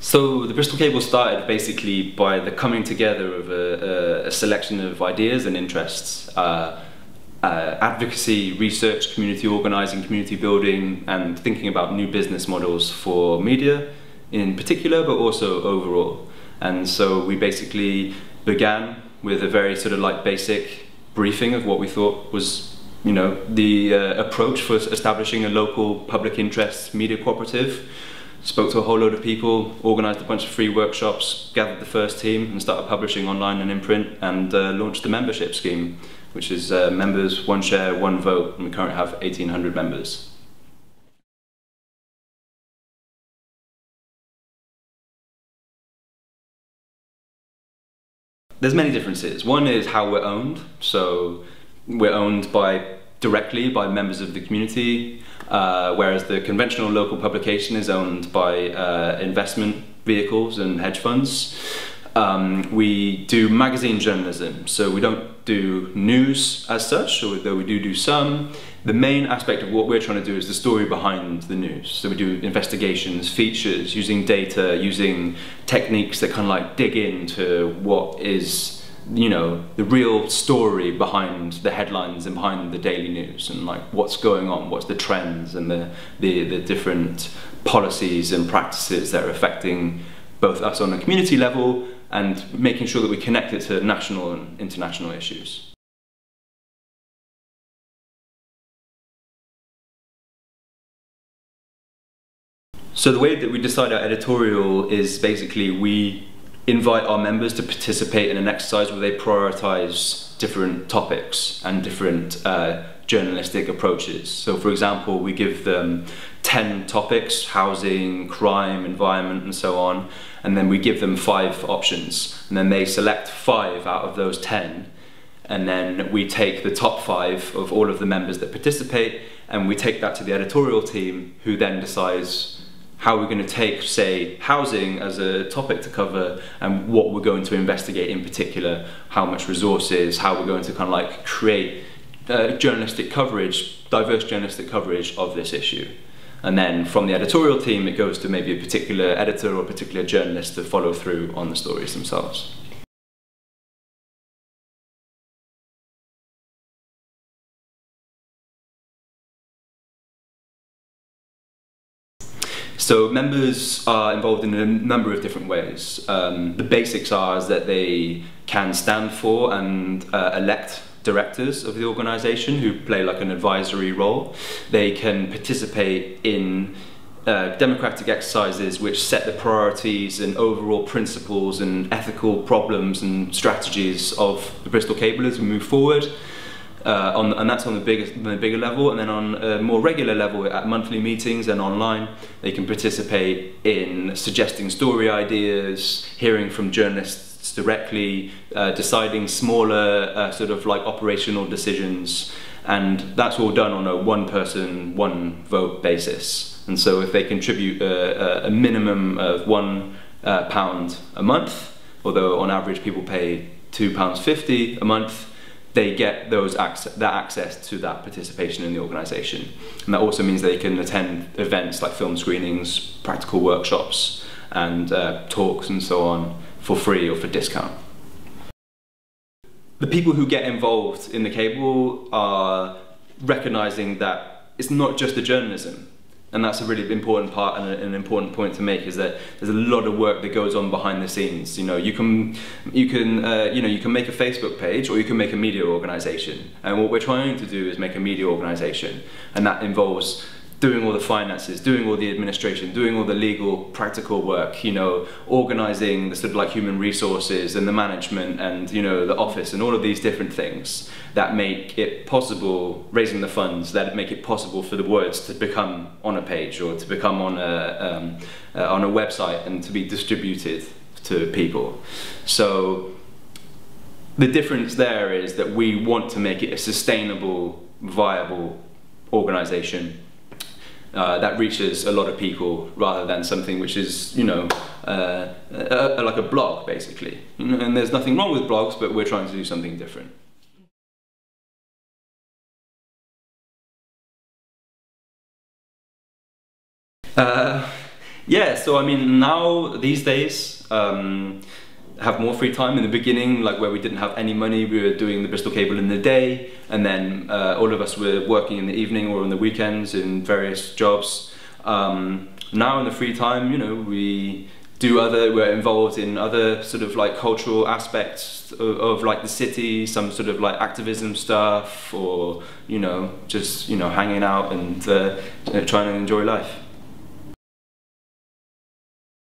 So the Bristol Cable started basically by the coming together of a selection of ideas and interests. Advocacy, research, community organising, community building, and thinking about new business models for media in particular, but also overall. And so we basically began with a very sort of like basic briefing of what we thought was, you know, the approach for establishing a local public interest media cooperative. Spoke to a whole load of people, organised a bunch of free workshops, gathered the first team and started publishing online and in print, and launched the membership scheme, which is members, one share, one vote, and we currently have 1,800 members. There's many differences. One is how we're owned. So we're owned directly by members of the community, whereas the conventional local publication is owned by investment vehicles and hedge funds. We do magazine journalism, so we don't do news as such, although we do some. The main aspect of what we're trying to do is the story behind the news. So we do investigations, features, using data, using techniques that kind of like dig into what is, you know, the real story behind the headlines and behind the daily news, and like what's going on, what's the trends and the different policies and practices that are affecting both us on a community level and making sure that we connect it to national and international issues. So the way that we decide our editorial is basically we invite our members to participate in an exercise where they prioritise different topics and different journalistic approaches. So for example, we give them 10 topics: housing, crime, environment, and so on, and then we give them 5 options, and then they select 5 out of those 10, and then we take the top 5 of all of the members that participate and we take that to the editorial team, who then decides how we're going to take, say, housing as a topic to cover and what we're going to investigate in particular, how much resources, how we're going to kind of like create journalistic coverage, diverse journalistic coverage of this issue. And then from the editorial team, it goes to maybe a particular editor or a particular journalist to follow through on the stories themselves. So members are involved in a number of different ways. The basics are that they can stand for and elect directors of the organisation who play like an advisory role. They can participate in democratic exercises which set the priorities and overall principles and ethical problems and strategies of the Bristol Cable as we move forward. And that's on the bigger level, and then on a more regular level at monthly meetings and online, they can participate in suggesting story ideas, hearing from journalists directly, deciding smaller sort of like operational decisions, and that's all done on a one person, one vote basis. And so if they contribute a minimum of £1 a month, although on average people pay £2.50 a month, they get that access to that participation in the organisation. And that also means they can attend events like film screenings, practical workshops, and talks and so on for free or for discount. The people who get involved in the Cable are recognising that it's not just the journalism. And that's a really important part, and an important point to make, is that there's a lot of work that goes on behind the scenes. You know, you can make a Facebook page, or you can make a media organisation. And what we're trying to do is make a media organisation, and that involves doing all the finances, doing all the administration, doing all the legal, practical work, you know, organising the sort of like human resources and the management and, you know, the office and all of these different things that make it possible, raising the funds, that make it possible for the words to become on a page or to become on a website and to be distributed to people. So the difference there is that we want to make it a sustainable, viable organisation that reaches a lot of people, rather than something which is, you know, like a blog basically. You know, and there's nothing wrong with blogs, but we're trying to do something different. Yeah, so I mean, now these days, have more free time. In the beginning, like where we didn't have any money, we were doing the Bristol Cable in the day, and then all of us were working in the evening or on the weekends in various jobs. Now in the free time, you know, we're involved in other sort of like cultural aspects of like the city, some sort of like activism stuff, or, you know, just, you know, hanging out and trying to enjoy life.